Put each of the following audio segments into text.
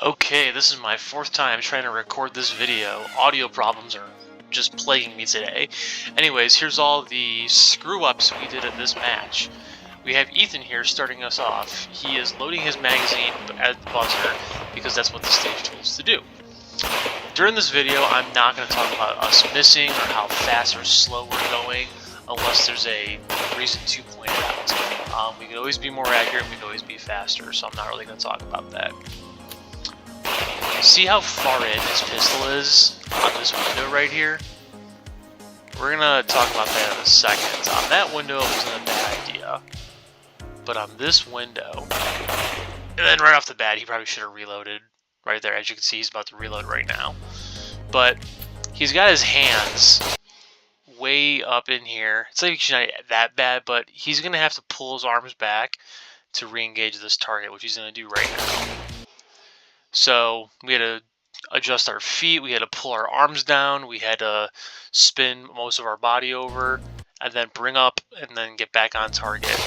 Okay, this is my fourth time trying to record this video. Audio problems are just plaguing me today. Anyways, here's all the screw-ups we did at this match. We have Ethan here starting us off. He is loading his magazine at the buzzer because that's what the stage told us to do. During this video, I'm not going to talk about us missing or how fast or slow we're going unless there's a reason to point it out. We can always be more accurate, we can always be faster, so I'm not really going to talk about that. See how far in his pistol is on this window right here? We're gonna talk about that in a second. On that window, it wasn't a bad idea. But on this window, and then right off the bat, he probably should have reloaded right there. As you can see, he's about to reload right now. But he's got his hands way up in here. It's like not that bad, but he's gonna have to pull his arms back to re-engage this target, which he's gonna do right now. So we had to adjust our feet, we had to pull our arms down, we had to spin most of our body over, and then bring up and then get back on target.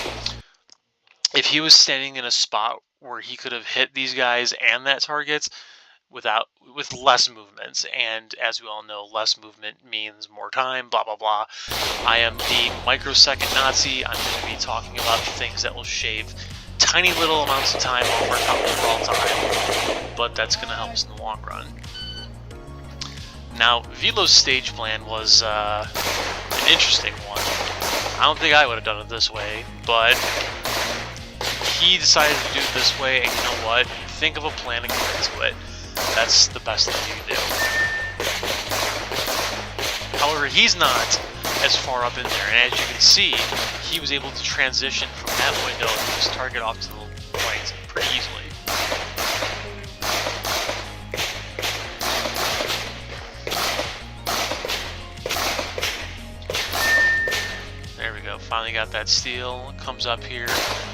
If he was standing in a spot where he could have hit these guys and that target with less movements, and as we all know, less movement means more time, blah blah blah. I am the microsecond Nazi. I'm going to be talking about things that will shave tiny little amounts of time off our overall time, but that's going to help us in the long run. Now, Velo's stage plan was an interesting one. I don't think I would have done it this way, but he decided to do it this way, and you know what? Think of a plan and commit to it. That's the best thing you can do. However, he's not as far up in there, and as you can see, he was able to transition from that window and just target off to the right pretty easily. There we go, finally got that steal, comes up here.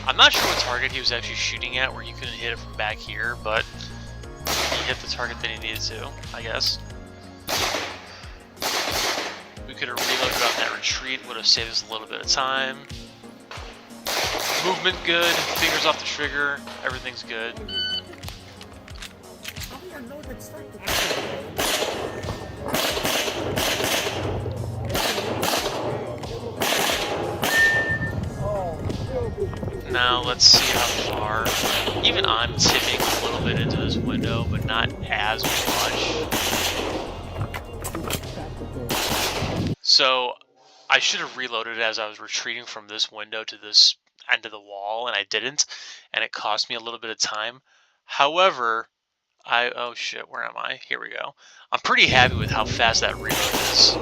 I'm not sure what target he was actually shooting at where you couldn't hit it from back here, but he hit the target that he needed to, I guess. We could have reloaded on that retreat, would have saved us a little bit of time. Movement good, fingers off the trigger, everything's good. Now let's see how far. Even I'm tipping a little bit into this window, but not as much. So I should have reloaded as I was retreating from this window to this end of the wall, and I didn't, and it cost me a little bit of time. However, oh shit, where am I? Here we go. I'm pretty happy with how fast that reload is.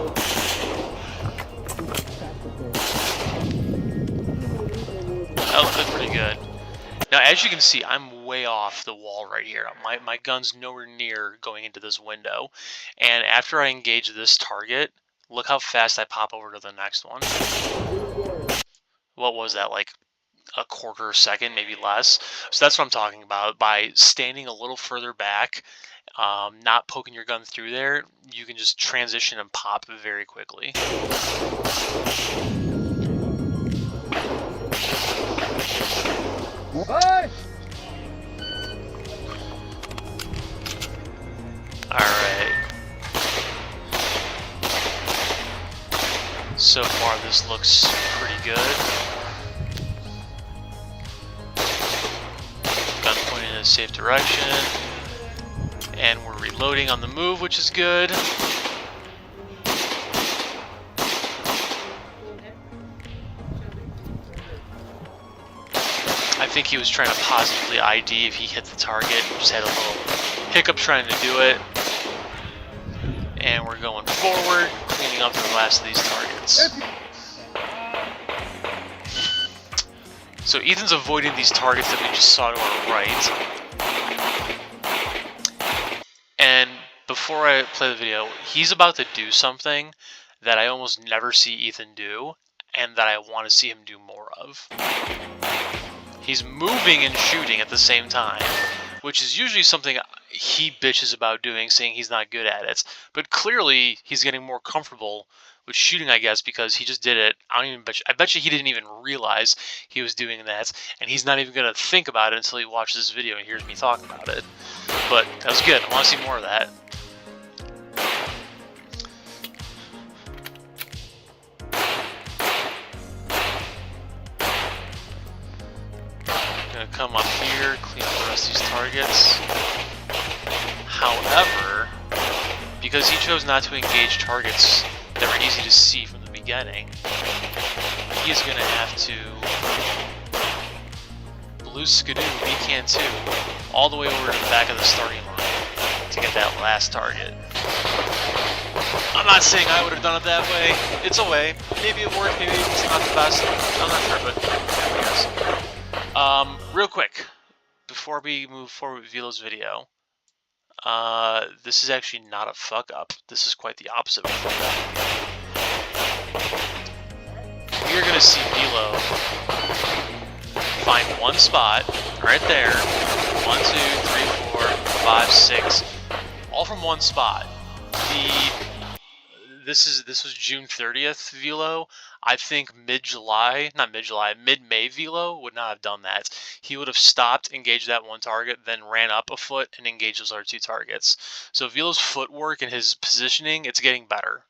That looked pretty good. Now, as you can see, I'm way off the wall right here. My gun's nowhere near going into this window, and after I engage this target, look how fast I pop over to the next one. What was that, like a quarter second, maybe less? So that's what I'm talking about. By standing a little further back, not poking your gun through there, you can just transition and pop very quickly. Bye. Alright. So far this looks pretty good. Gun pointing in a safe direction. And we're reloading on the move, which is good. I think he was trying to positively ID if he hit the target. Just had a little hiccup trying to do it. And we're going forward, cleaning up the last of these targets. So Ethan's avoiding these targets that we just saw to our right. And before I play the video, he's about to do something that I almost never see Ethan do, and that I want to see him do more of. He's moving and shooting at the same time, which is usually something he bitches about doing, saying he's not good at it. But clearly, he's getting more comfortable with shooting, I guess, because he just did it. I bet you he didn't even realize he was doing that, and he's not even gonna think about it until he watches this video and hears me talk about it. But that was good. I want to see more of that. Gonna come up here, clean up the rest of these targets. However, because he chose not to engage targets that were easy to see from the beginning, he is gonna have to blue skidoo, we can too, all the way over to the back of the starting line to get that last target. I'm not saying I would have done it that way. It's a way. Maybe it worked, maybe it's not the best. I'm not sure, but yes. Real quick, before we move forward with Velo's video, this is actually not a fuck up. This is quite the opposite of a fuck up. You're gonna see Velo find one spot right there. 1, 2, 3, 4, 5, 6, all from one spot. This was June 30th Velo. I think mid-May Velo would not have done that. He would have stopped, engaged that one target, then ran up a foot and engaged those other two targets. So Velo's footwork and his positioning, it's getting better.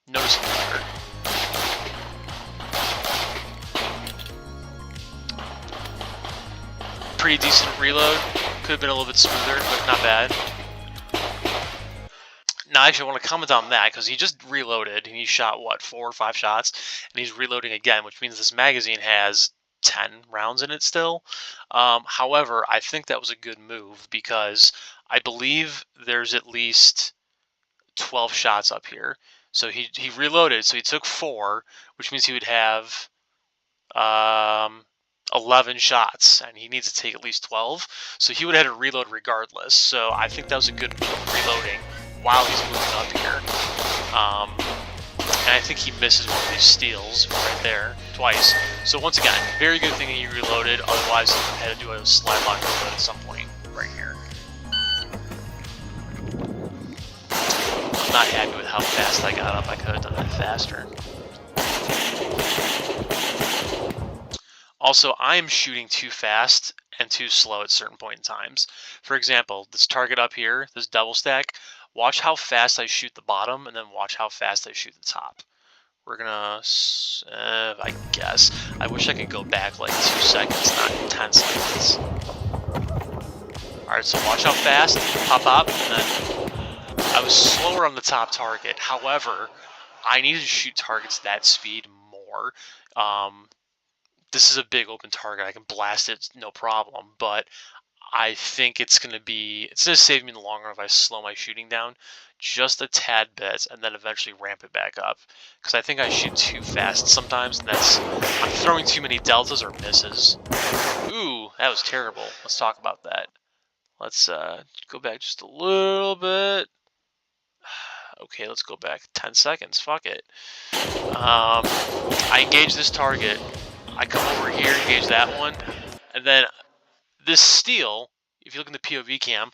Noticeably better. Pretty decent reload. Could have been a little bit smoother, but not bad. Now, actually, I want to comment on that, because he just reloaded, and he shot, what, 4 or 5 shots? And he's reloading again, which means this magazine has 10 rounds in it still. However, I think that was a good move, because I believe there's at least 12 shots up here. So he reloaded, so he took 4, which means he would have 11 shots, and he needs to take at least 12. So he would have had to reload regardless. So I think that was a good move, reloading while he's moving up here. And I think he misses one of these steals right there twice. So once again, very good thing that he reloaded, otherwise he had to do a slide lock reload at some point right here. I'm not happy with how fast I got up. I could have done that faster. Also, I am shooting too fast and too slow at certain point in times. For example, this target up here, this double stack, watch how fast I shoot the bottom, and then watch how fast I shoot the top. We're gonna, I guess, I wish I could go back like 2 seconds, not 10 seconds. Alright, so watch how fast, pop, and then I was slower on the top target. However, I needed to shoot targets that speed more. This is a big open target. I can blast it, no problem, but I think it's going to save me in the long run if I slow my shooting down just a tad bit and then eventually ramp it back up. Because I think I shoot too fast sometimes, and I'm throwing too many deltas or misses. Ooh, that was terrible. Let's talk about that. Let's go back just a little bit. Okay, let's go back 10 seconds. Fuck it. I engage this target. I come over here, engage that one, and then this steal, if you look in the POV cam,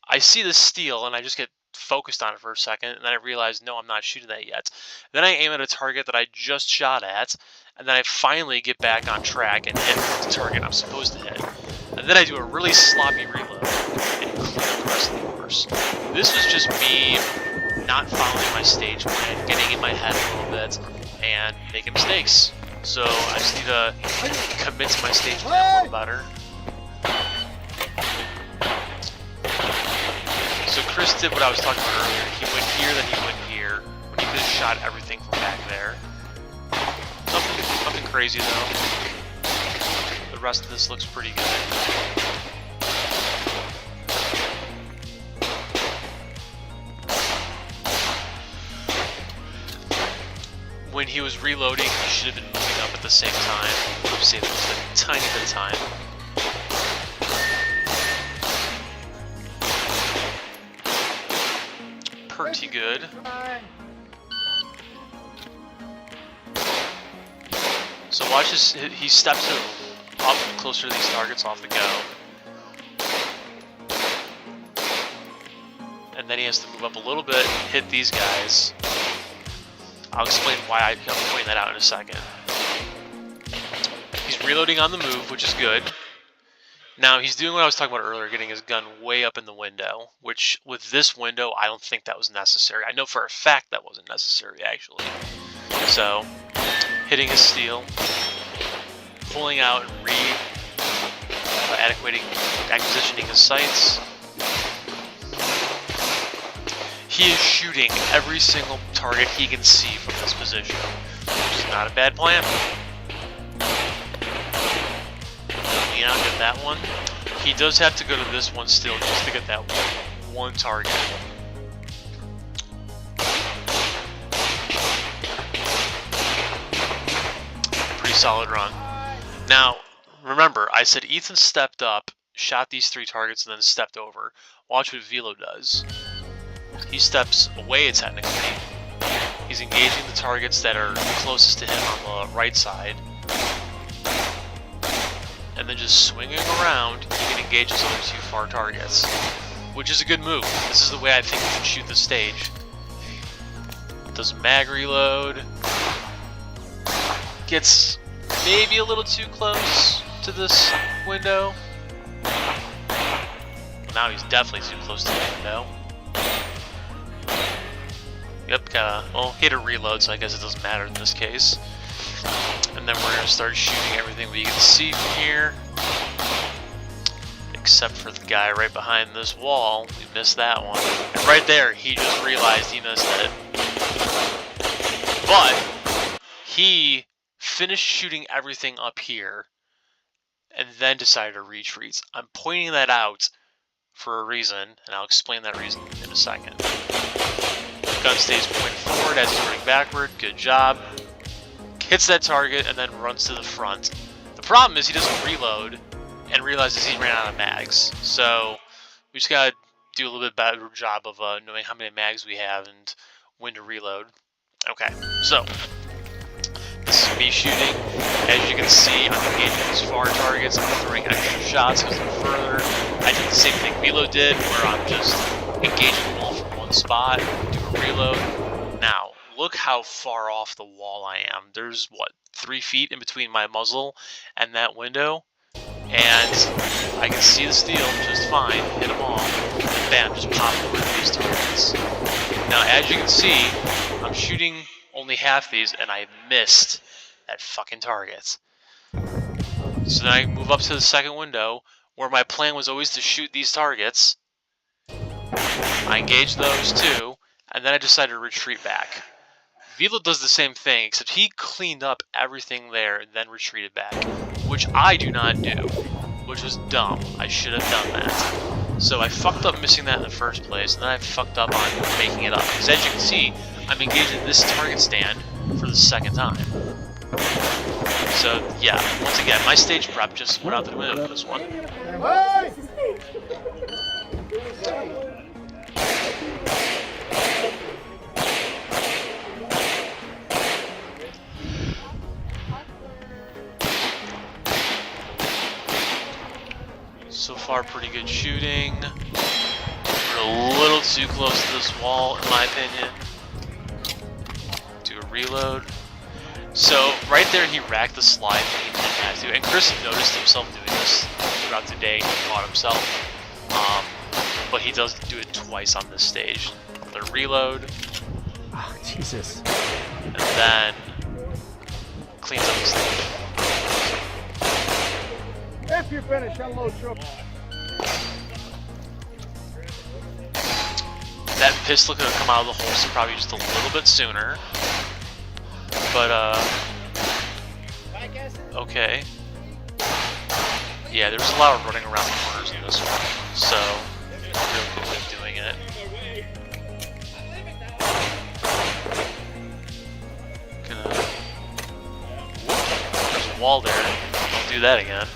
I see this steal and I just get focused on it for a second, and then I realize, no, I'm not shooting that yet. Then I aim at a target that I just shot at, and then I finally get back on track and hit the target I'm supposed to hit. And then I do a really sloppy reload and clear up the rest of the course. This was just me not following my stage plan, getting in my head a little bit, and making mistakes. So I just need to commit to my stage plan a little better. So Chris did what I was talking about earlier. He went here, then he went here, when he could have shot everything from back there. Nothing crazy though. The rest of this looks pretty good. When he was reloading, he should have been moving up at the same time. I'm saving just a tiny bit of time. Pretty good. So watch this, he steps up closer to these targets off the go. And then he has to move up a little bit and hit these guys. I'll explain why I'm pointing that out in a second. He's reloading on the move, which is good. Now, he's doing what I was talking about earlier, getting his gun way up in the window, which, with this window, I don't think that was necessary. I know for a fact that wasn't necessary, actually. So, hitting his steel, pulling out and acquisitioning his sights. He is shooting every single target he can see from this position, which is not a bad plan. You know, get that one. He does have to go to this one still just to get that one target. Pretty solid run. Now, remember, I said Ethan stepped up, shot these 3 targets, and then stepped over. Watch what Velo does. He steps away, technically. He's engaging the targets that are closest to him on the right side. And then just swinging around, he can engage his other 2 far targets. Which is a good move. This is the way I think you should shoot the stage. Does a mag reload. Gets maybe a little too close to this window. Now he's definitely too close to the window. Yep, well, he had a reload, so I guess it doesn't matter in this case. And then we're going to start shooting everything we can see from here. Except for the guy right behind this wall. We missed that one. And right there, he just realized he missed it. But he finished shooting everything up here and then decided to retreat. I'm pointing that out for a reason, and I'll explain that reason in a second. Gun stays pointed forward as he's running backward. Good job. Hits that target and then runs to the front. The problem is he doesn't reload and realizes he ran out of mags. So we just gotta do a little bit better job of knowing how many mags we have and when to reload. Okay, so this is me shooting. As you can see, I'm engaging these far targets. I'm throwing extra shots because they're further. I did the same thing Velo did, where I'm just engaging them all from one spot, do a reload. Now, look how far off the wall I am. There's, what, 3 feet in between my muzzle and that window? And I can see the steel just fine, hit them all, and bam, just pop over these targets. Now, as you can see, I'm shooting only half these, and I missed that fucking target. So then I move up to the second window, where my plan was always to shoot these targets. I engage those too, and then I decided to retreat back. Velo does the same thing, except he cleaned up everything there and then retreated back, which I do not do, which was dumb. I should have done that. So I fucked up missing that in the first place, and then I fucked up on making it up. Because as you can see, I'm engaging this target stand for the second time. So yeah, once again, my stage prep just went out the window for this one. So far, pretty good shooting. We're a little too close to this wall, in my opinion. Do a reload. So, right there, he racked the slide when he didn't have to. And Chris noticed himself doing this throughout the day. He caught himself. But he does do it twice on this stage. The reload. Oh, Jesus. And then cleans up the stage. If you're finished, unload trouble. That pistol could have come out of the holster probably just a little bit sooner. But, okay. Yeah, there's a lot of running around the corners in this one, so really good way of doing it. There's a wall there. Don't do that again.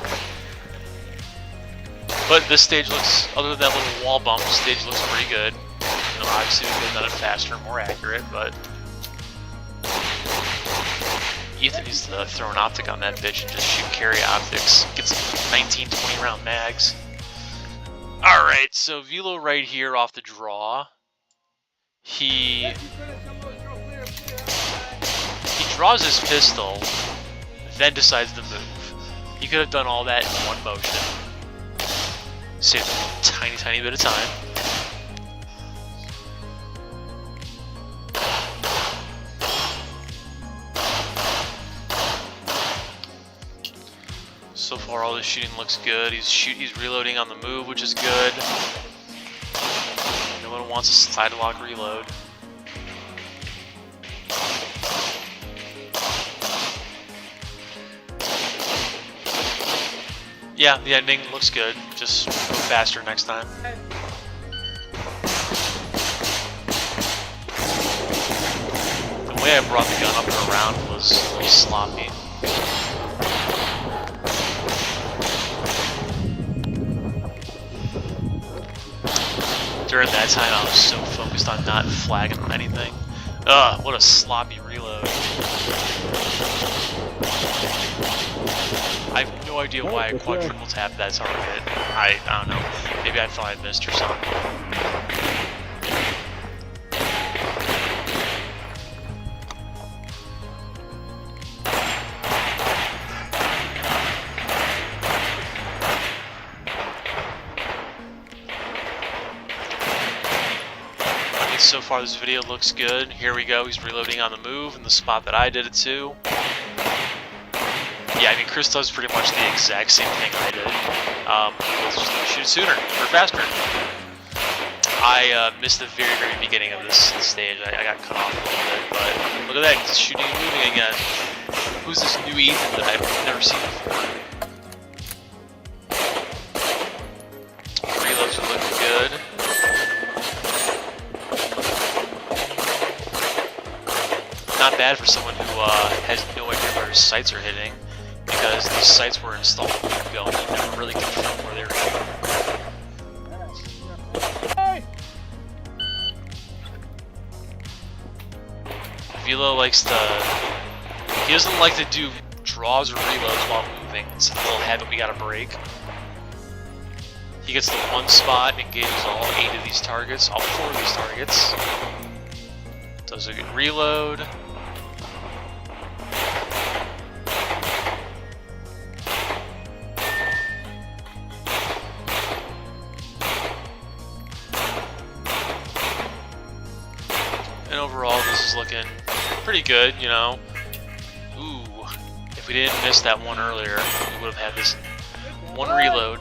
But this stage looks, other than that little wall bump, the stage looks pretty good. You know, obviously we could have done it faster and more accurate, but Ethan needs to throw an optic on that bitch and just shoot carry optics. Get some 19, 20 round mags. Alright, so Velo right here off the draw. He draws his pistol, then decides to move. He could have done all that in one motion. Saved a tiny, tiny bit of time. So far, all the shooting looks good. He's reloading on the move, which is good. No one wants a slide lock reload. Yeah, the ending looks good. Just go faster next time. The way I brought the gun up and around was a little sloppy. During that time, I was so focused on not flagging anything. Ugh, what a sloppy reload. I have no idea why I quadruple tapped that target. I don't know. Maybe I thought I missed or something. So far this video looks good. Here we go, he's reloading on the move in the spot that I did it to. Yeah, I mean, Chris does pretty much the exact same thing I did. Just shoot sooner, or faster. I missed the very, very beginning of this stage. I got cut off a little bit, but look at that, he's shooting and moving again. Who's this new Ethan that I've never seen before? Reloads are looking good. Not bad for someone who has no idea where his sights are hitting, because these sights were installed when we were going. You never really confirmed where they were hitting. Velo likes to... He doesn't like to do draws or reloads while moving. It's a little habit we gotta break. He gets the one spot, engages all 8 of these targets, all 4 of these targets. Does a good reload. And overall, this is looking pretty good, you know. Ooh, if we didn't miss that one earlier, we would have had this one reload.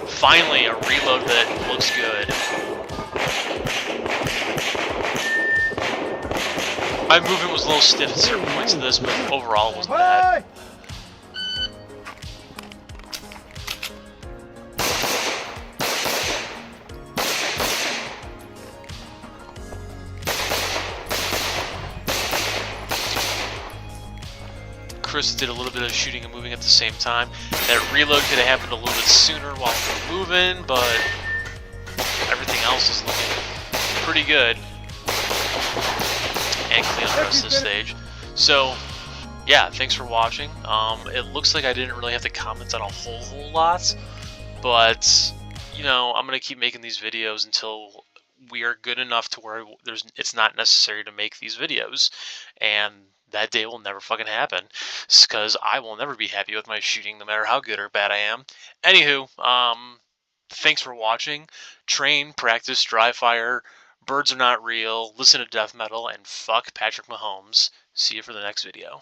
Finally, a reload that looks good. My movement was a little stiff at certain points of this, but overall it wasn't bad. Chris did a little bit of shooting and moving at the same time. That reload could have happened a little bit sooner while we were moving, but everything else is looking pretty good. And clean up the rest of the stage. So, yeah, thanks for watching. It looks like I didn't really have to comment on a whole lot, but, you know, I'm going to keep making these videos until we are good enough to where it's not necessary to make these videos, and that day will never fucking happen, because I will never be happy with my shooting, no matter how good or bad I am. Anywho, thanks for watching. Train, practice, dry fire, birds are not real, listen to death metal, and fuck Patrick Mahomes. See you for the next video.